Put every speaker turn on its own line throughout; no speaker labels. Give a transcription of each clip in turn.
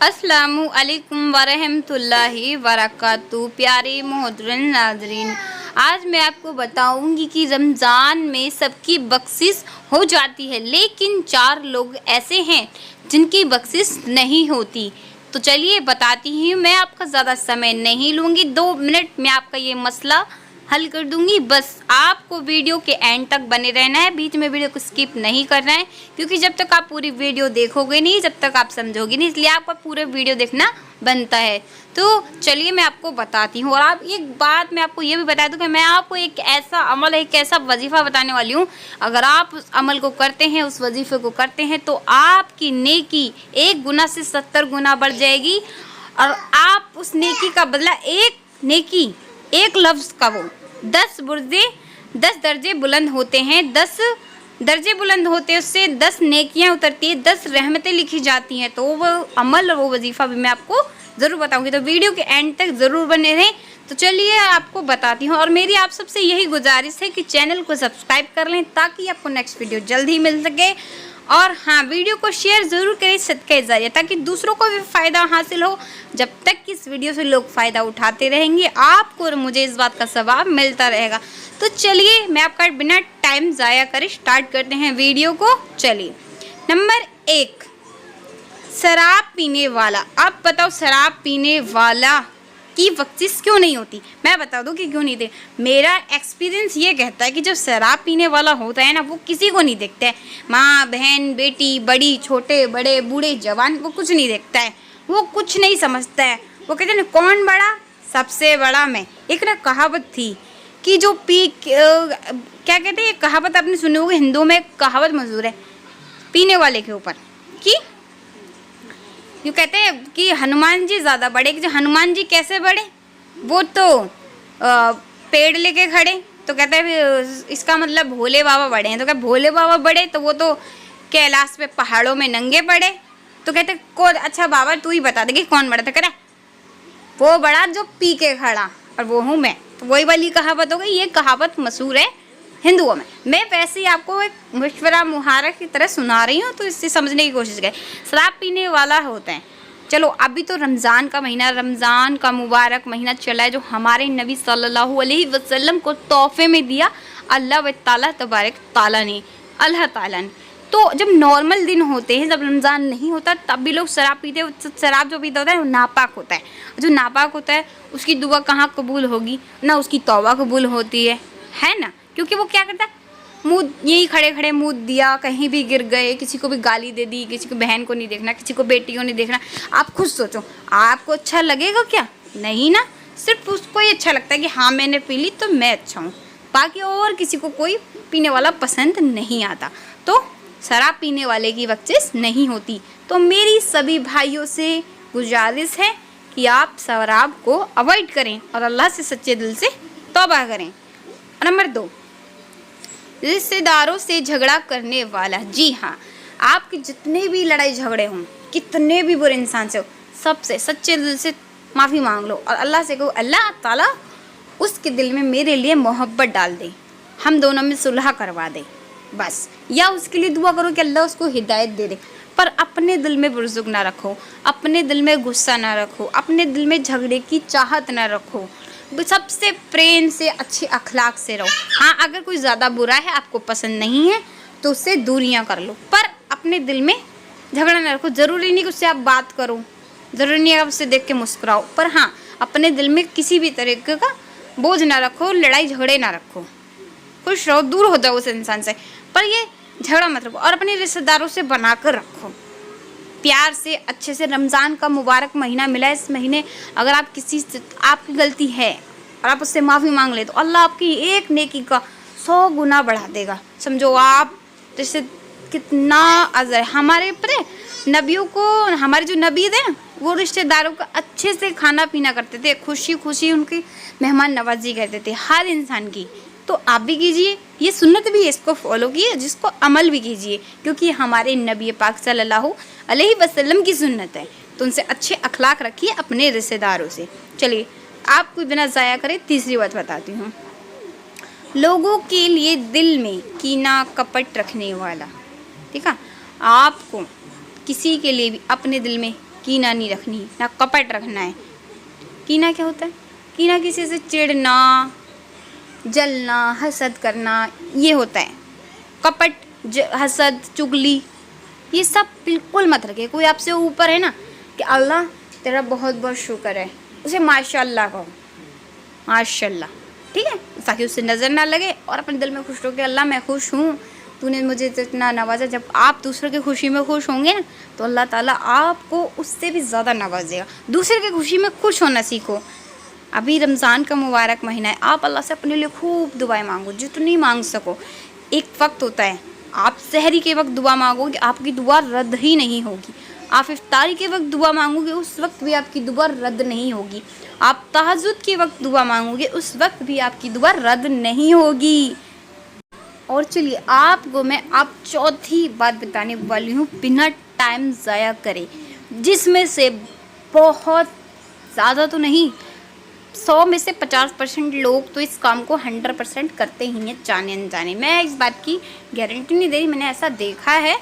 अस्सलामु अलैकुम वरहमतुल्लाहि वबरकातुहू। प्यारे मोहतरम नाज़रीन, आज मैं आपको बताऊंगी कि रमज़ान में सबकी बख्शिश हो जाती है, लेकिन 4 लोग ऐसे हैं जिनकी बख्शिश नहीं होती। तो चलिए बताती हूँ। मैं आपका ज़्यादा समय नहीं लूँगी, 2 मिनट में आपका ये मसला हल कर दूंगी। बस आपको वीडियो के एंड तक बने रहना है, बीच में वीडियो को स्किप नहीं करना है, क्योंकि जब तक आप पूरी वीडियो देखोगे नहीं, जब तक आप समझोगे नहीं, इसलिए आपका पूरा वीडियो देखना बनता है। तो चलिए मैं आपको बताती हूँ। और आप एक बात मैं आपको ये भी बता दूँ कि मैं आपको एक ऐसा अमल, एक ऐसा वजीफ़ा बताने वाली हूँ। अगर आप उस अमल को करते हैं, उस वजीफ़े को करते हैं, तो आपकी नेकी 1 गुना से 70 गुना बढ़ जाएगी। और आप उस नेकी का बदला, एक नेकी, एक लफ्ज़ का, वो 10 दर्जे बुलंद होते हैं। 10 दर्जे बुलंद होते हैं, उससे 10 नेकियां उतरती है, 10 रहमतें लिखी जाती हैं। तो वो अमल और वो वजीफ़ा भी मैं आपको ज़रूर बताऊंगी, तो वीडियो के एंड तक ज़रूर बने रहें। तो चलिए आपको बताती हूँ। और मेरी आप सबसे यही गुजारिश है कि चैनल को सब्सक्राइब कर लें, ताकि आपको नेक्स्ट वीडियो जल्द ही मिल सके। और हाँ, वीडियो को शेयर ज़रूर करें सदके जारिया, ताकि दूसरों को भी फ़ायदा हासिल हो। जब तक कि इस वीडियो से लोग फ़ायदा उठाते रहेंगे, आपको और मुझे इस बात का सवाब मिलता रहेगा। तो चलिए मैं आपका बिना टाइम ज़ाया करे स्टार्ट करते हैं वीडियो को। चलिए, नंबर 1, शराब पीने वाला। आप बताओ, शराब पीने वाला की बख्शिश क्यों नहीं होती? मैं बता दूं कि क्यों नहीं दे। मेरा एक्सपीरियंस ये कहता है कि जो शराब पीने वाला होता है ना, वो किसी को नहीं देखता है। माँ, बहन, बेटी, बड़ी, छोटे, बड़े, बूढ़े, जवान, वो कुछ नहीं देखता है, वो कुछ नहीं समझता है। वो कहते हैं कौन बड़ा, सबसे बड़ा मैं। एक ना कहावत थी कि जो क्या कहते हैं, ये कहावत आपने सुनी होगी, हिंदुओं में एक कहावत मशहूर है पीने वाले के ऊपर, कि यूँ कहते हैं कि हनुमान जी ज़्यादा बड़े। कि जो हनुमान जी कैसे बड़े, वो तो पेड़ लेके खड़े, तो कहते हैं इसका मतलब भोले बाबा बड़े हैं। तो क्या भोले बाबा बड़े, तो वो तो कैलाश पे पहाड़ों में नंगे पड़े। तो कहते कौन, अच्छा बाबा तू ही बता दे कि कौन बड़ा था। कह वो बड़ा जो पी के खड़ा, और वो हूँ मैं। तो वही वाली कहावत हो गई। ये कहावत मशहूर है हिंदुओं में। मैं वैसे ही आपको एक मशवरा मुहावरा की तरह सुना रही हूँ, तो इससे समझने की कोशिश करें। शराब पीने वाला होता है। चलो, अभी तो रमज़ान का महीना, रमज़ान का मुबारक महीना चला है, जो हमारे नबी सल्लल्लाहु अलैहि वसल्लम को तोहफे में दिया अल्लाह ताला तबारक ताला ने, अल्लाह ताला ने। तो जब नॉर्मल दिन होते हैं, जब रमज़ान नहीं होता, तब भी लोग शराब पीते हैं। शराब जो पीता होता है वो नापाक होता है। जो नापाक होता है उसकी दुआ कहाँ कबूल होगी, ना उसकी तौबा कबूल होती है ना। क्योंकि वो क्या करता है, मुँह यहीं खड़े खड़े मुँह दिया, कहीं भी गिर गए, किसी को भी गाली दे दी, किसी को बहन को नहीं देखना, किसी को बेटी को नहीं देखना। आप खुद सोचो, आपको अच्छा लगेगा क्या? नहीं ना। सिर्फ उसको ही अच्छा लगता है कि हाँ मैंने पी ली तो मैं अच्छा हूँ, बाकी और किसी को कोई पीने वाला पसंद नहीं आता। तो शराब पीने वाले की बख्शिश नहीं होती। तो मेरी सभी भाइयों से गुजारिश है कि आप शराब को अवॉइड करें और अल्लाह से सच्चे दिल से तौबा करें। नंबर 2, रिश्तेदारों से झगड़ा करने वाला। जी हाँ, आपके जितने भी लड़ाई झगड़े हों, कितने भी बुरे इंसान से हो, सबसे सच्चे दिल से माफ़ी मांग लो और अल्लाह से कहो, अल्लाह ताला उसके दिल में मेरे लिए मोहब्बत डाल दे, हम दोनों में सुलह करवा दे, बस। या उसके लिए दुआ करो कि अल्लाह उसको हिदायत दे दे। पर अपने दिल में बुर्जुक ना रखो, अपने दिल में गुस्सा ना रखो, अपने दिल में झगड़े की चाहत ना रखो। सबसे प्रेम से, अच्छे अखलाक से रहो। हाँ, अगर कोई ज़्यादा बुरा है, आपको पसंद नहीं है, तो उससे दूरियां कर लो, पर अपने दिल में झगड़ा ना रखो। ज़रूरी नहीं कि उससे आप बात करो, ज़रूरी नहीं है आप उससे देख के मुस्कुराओ, पर हाँ, अपने दिल में किसी भी तरीके का बोझ ना रखो, लड़ाई झगड़े ना रखो। खुश रहो, दूर हो जाओ उस इंसान से, पर ये झगड़ा मत रखो। और अपने रिश्तेदारों से बना कर रखो, प्यार से, अच्छे से। रमज़ान का मुबारक महीना मिला है, इस महीने अगर आप किसी से, आपकी गलती है और आप उससे माफ़ी मांग ले, तो अल्लाह आपकी एक नेकी का 100 गुना बढ़ा देगा। समझो आप जैसे कितना अज़र। हमारे पर नबियों को, हमारे जो नबी थे, वो रिश्तेदारों का अच्छे से खाना पीना करते थे, खुशी खुशी उनकी मेहमान नवाजी करते थे हर इंसान की। तो आप भी कीजिए, ये सुन्नत भी है, इसको फॉलो कीजिए, जिसको अमल भी कीजिए, क्योंकि हमारे नबी पाक सल्लल्लाहु अलैहि वसल्लम की सुन्नत है। तो उनसे अच्छे अखलाक रखिए अपने रिश्तेदारों से। चलिए, आपको बिना ज़ाया करे तीसरी बात बताती हूँ। लोगों के लिए दिल में कीना कपट रखने वाला। ठीक है। आपको किसी के लिए भी अपने दिल में कीना नहीं रखनी, ना कपट रखना है। कीना क्या होता है? कीना किसी से चिढ़ना, जलना, हसद करना, ये होता है। कपट, हसद, चुगली, ये सब बिल्कुल मत रखे। कोई आपसे ऊपर है ना, कि अल्लाह तेरा बहुत बहुत शुक्र है, उसे माशाल्लाह कहो, माशाल्लाह, ठीक है, ताकि उससे नज़र ना लगे और अपने दिल में खुश रहो कि अल्लाह मैं खुश हूँ, तूने मुझे इतना नवाजा। जब आप दूसरों की खुशी में खुश होंगे ना, तो अल्लाह ताला आपको उससे भी ज़्यादा नवाजेगा। दूसरे की खुशी में खुश होना सीखो। अभी रमज़ान का मुबारक महीना है, आप अल्लाह से अपने लिए खूब दुआएं मांगो, जितनी मांग सको। एक वक्त होता है, आप सहरी के वक्त दुआ मांगोगे, आपकी दुआ रद्द ही नहीं होगी। आप इफ्तारी के वक्त दुआ मांगोगे, उस वक्त भी आपकी दुआ रद्द नहीं होगी। आप तहज्जुद के वक्त दुआ मांगोगे, उस वक्त भी आपकी दुआ रद्द नहीं होगी। और चलिए आपको मैं आप चौथी बात बताने वाली हूँ, बिना टाइम ज़ाया करे, जिसमें से बहुत ज़्यादा तो नहीं, 100 में से 50% लोग तो इस काम को 100% करते ही हैं, जाने अनजाने। मैं इस बात की गारंटी नहीं दे रही, मैंने ऐसा देखा है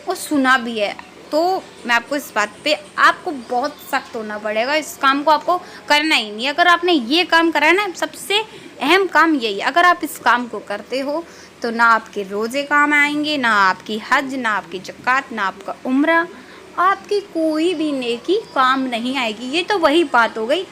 और सुना भी है। तो मैं आपको इस बात पे, आपको बहुत सख्त होना पड़ेगा, इस काम को आपको करना ही नहीं। अगर आपने ये काम करा है ना, सबसे अहम काम यही है, अगर आप इस काम को करते हो तो ना आपके रोज़े काम आएंगे, ना आपकी हज, ना आपकी ज़कात, ना आपका उम्रा, आपकी कोई भी नेकी काम नहीं आएगी। ये तो वही बात हो गई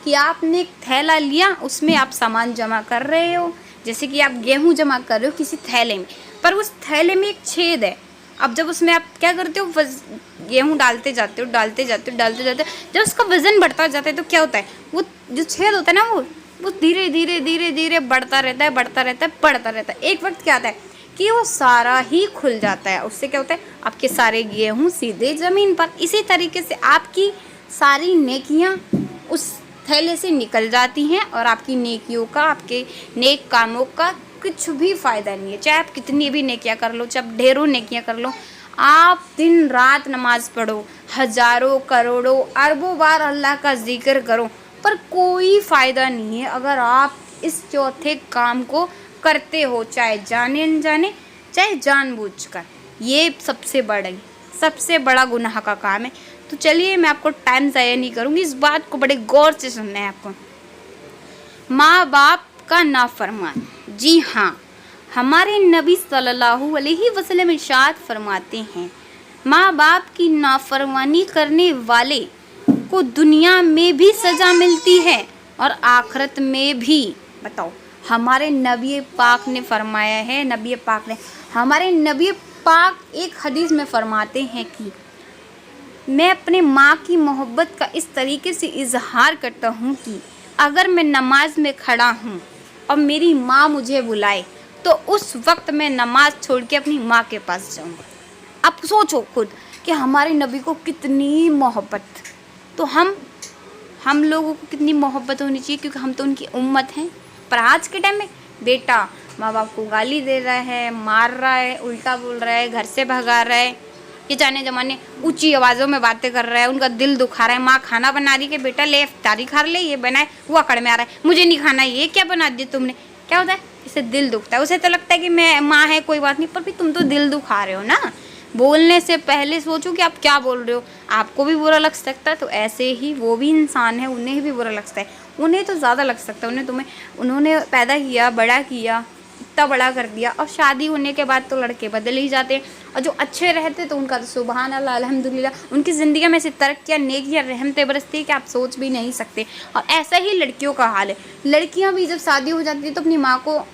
कि आपने एक थैला लिया, उसमें आप सामान जमा कर रहे हो, जैसे कि आप गेहूँ जमा कर रहे हो किसी थैले में, पर उस थैले में एक छेद है। अब जब उसमें आप क्या करते हो, गेहूँ डालते जाते हो, डालते जाते हो, डालते जाते हो, जब उसका वज़न बढ़ता जाता है तो क्या होता है, वो जो छेद होता है ना, वो धीरे धीरे धीरे धीरे बढ़ता रहता है, बढ़ता रहता है, बढ़ता रहता है। एक वक्त क्या आता है कि वो सारा ही खुल जाता है। उससे क्या होता है, आपके सारे गेहूँ सीधे ज़मीन पर। इसी तरीके से आपकी सारी नेकियाँ उस थैले से निकल जाती हैं और आपकी नेकियों का, आपके नेक कामों का कुछ भी फ़ायदा नहीं है। चाहे आप कितनी भी नेकियां कर लो, चाहे आप ढेरों नेकियां कर लो, आप दिन रात नमाज पढ़ो, हज़ारों करोड़ों अरबों बार अल्लाह का जिक्र करो, पर कोई फ़ायदा नहीं है अगर आप इस चौथे काम को करते हो, चाहे जाने अनजाने, चाहे जानबूझकर। ये सबसे बड़ा गुनाह का काम है। तो चलिए मैं आपको टाइम ज़ाया नहीं करूँगी, इस बात को बड़े गौर से सुनना है आपको। माँ बाप का नाफरमान, जी हाँ, हमारे नबी सल्लल्लाहु अलैहि वसल्लम इरशाद फरमाते हैं, माँ बाप की नाफरमानी करने वाले को दुनिया में भी सज़ा मिलती है और आखिरत में भी। बताओ, हमारे नबी पाक ने फरमाया है, हमारे नबी पाक एक हदीस में फरमाते हैं कि मैं अपने माँ की मोहब्बत का इस तरीके से इजहार करता हूँ कि अगर मैं नमाज में खड़ा हूँ और मेरी माँ मुझे बुलाए तो उस वक्त मैं नमाज छोड़ के अपनी माँ के पास जाऊँगा। अब सोचो खुद कि हमारे नबी को कितनी मोहब्बत, तो हम लोगों को कितनी मोहब्बत होनी चाहिए, क्योंकि हम तो उनकी उम्मत हैं। पर आज के टाइम में बेटा माँ बाप को गाली दे रहा है, मार रहा है, उल्टा बोल रहा है, घर से भगा रहा है, ये जाने जमाने ऊंची आवाज़ों में बातें कर रहा है, उनका दिल दुखा रहा है। माँ खाना बना रही कि बेटा ले इफ्तारी खा ले, ये बनाए, वो अकड़ में आ रहा है, मुझे नहीं खाना, ये क्या बना दिया तुमने। क्या होता है, इससे दिल दुखता है। उसे तो लगता है कि मैं माँ है कोई बात नहीं, पर भी तुम तो दिल दुखा रहे हो ना। बोलने से पहले सोचो कि आप क्या बोल रहे हो, आपको भी बुरा लग सकता है। तो ऐसे ही वो भी इंसान है, उन्हें भी बुरा लगता है, उन्हें तो ज़्यादा लग सकता है। उन्होंने पैदा किया, बड़ा किया, इतना बड़ा कर दिया, और शादी होने के बाद तो लड़के बदल ही जाते हैं। और जो अच्छे रहते तो उनका तो सुबहान अल्लाह अल्हम्दुलिल्लाह, उनकी ज़िंदगी में से तरक्कियाँ, नेकियाँ, रहमतें बरसती है कि आप सोच भी नहीं सकते। और ऐसा ही लड़कियों का हाल है। लड़कियाँ भी जब शादी हो जाती है तो अपनी माँ को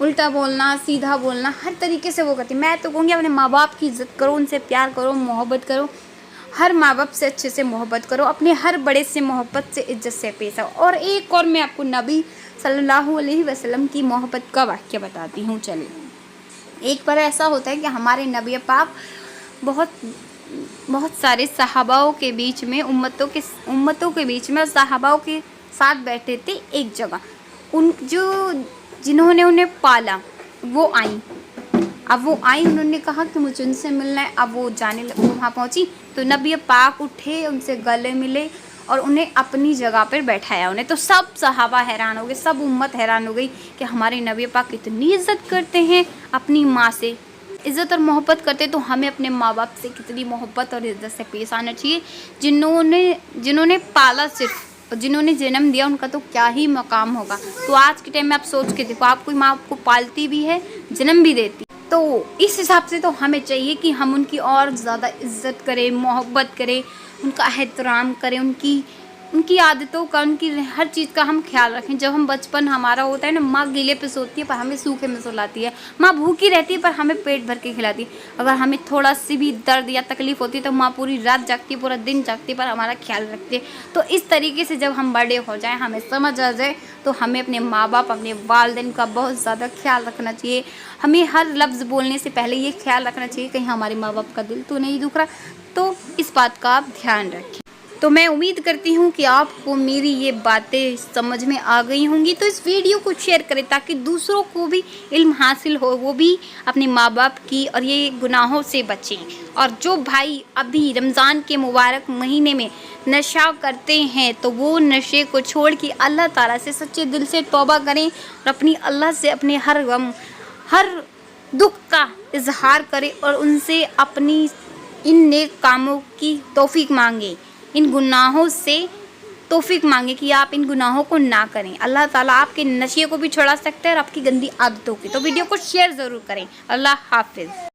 उल्टा बोलना, सीधा बोलना, हर तरीके से वो करती है। मैं तो कहूँगी अपने माँ बाप की इज़्ज़त करो, उनसे प्यार करो, मोहब्बत करो, हर माँ बाप से अच्छे से मोहब्बत करो, अपने हर बड़े से मोहब्बत से, इज्जत से पेश आओ। और एक और मैं आपको नबी सल्लल्लाहु अलैहि वसल्लम की मोहब्बत का वाक़या बताती हूँ। चलिए, एक बार ऐसा होता है कि हमारे नबी पाक बहुत सारे सहाबाओं के बीच में, उम्मतों के बीच में, सहाबाओं के साथ बैठे थे एक जगह। जिन्होंने उन्हें पाला वो आई। अब वो आई, उन्होंने कहा कि मुझे उनसे मिलना है। अब वो वहाँ पहुँची तो नबी पाक उठे, उनसे गले मिले और उन्हें अपनी जगह पर बैठाया उन्हें। तो सब सहाबा हैरान हो गए, सब उम्मत हैरान हो गई कि हमारे नबी पाक इतनी इज़्ज़त करते हैं अपनी माँ से। इज़्ज़त और मोहब्बत करते हैं तो हमें अपने माँ बाप से कितनी मोहब्बत और इज़्ज़त से पेश आना चाहिए। जिन्होंने पाला सिर्फ, और जिन्होंने जन्म दिया उनका तो क्या ही मकाम होगा। तो आज के टाइम में आप सोच के देखो, आपकी माँ आपको पालती भी है, जन्म भी देती, तो इस हिसाब से तो हमें चाहिए कि हम उनकी और ज़्यादा इज़्ज़त करें, मोहब्बत करें, उनका एहतराम करें, उनकी आदतों का, उनकी हर चीज़ का हम ख्याल रखें। जब हम बचपन हमारा होता है ना, माँ गीले पे सोती है पर हमें सूखे में सुलाती है, माँ भूखी रहती है पर हमें पेट भर के खिलाती है। अगर हमें थोड़ा सी भी दर्द या तकलीफ़ होती है तो माँ पूरी रात जागती है, पूरा दिन जागती है पर हमारा ख्याल रखती है। तो इस तरीके से जब हम बड़े हो जाएँ, हमें समझ आ जाए, तो हमें अपने माँ बाप, अपने वालिदैन का बहुत ज़्यादा ख्याल रखना चाहिए। हमें हर लफ्ज़ बोलने से पहले ये ख्याल रखना चाहिए कहीं हमारे माँ बाप का दिल तो नहीं दुख रहा। तो इस बात का आप ध्यान रखें। तो मैं उम्मीद करती हूँ कि आपको मेरी ये बातें समझ में आ गई होंगी। तो इस वीडियो को शेयर करें ताकि दूसरों को भी इल्म हासिल हो, वो भी अपने माँ बाप की और ये गुनाहों से बचें। और जो भाई अभी रमज़ान के मुबारक महीने में नशा करते हैं तो वो नशे को छोड़ के अल्लाह ताला से सच्चे दिल से तौबा करें और अपनी अल्लाह से अपने हर गम, हर दुख का इजहार करें और उनसे अपनी इन नेक कामों की तौफीक मांगे, इन गुनाहों से तौफीक मांगे कि आप इन गुनाहों को ना करें। अल्लाह ताला आपके नशे को भी छुड़ा सकते हैं और आपकी गंदी आदतों की। तो वीडियो को शेयर ज़रूर करें। अल्लाह हाफिज़।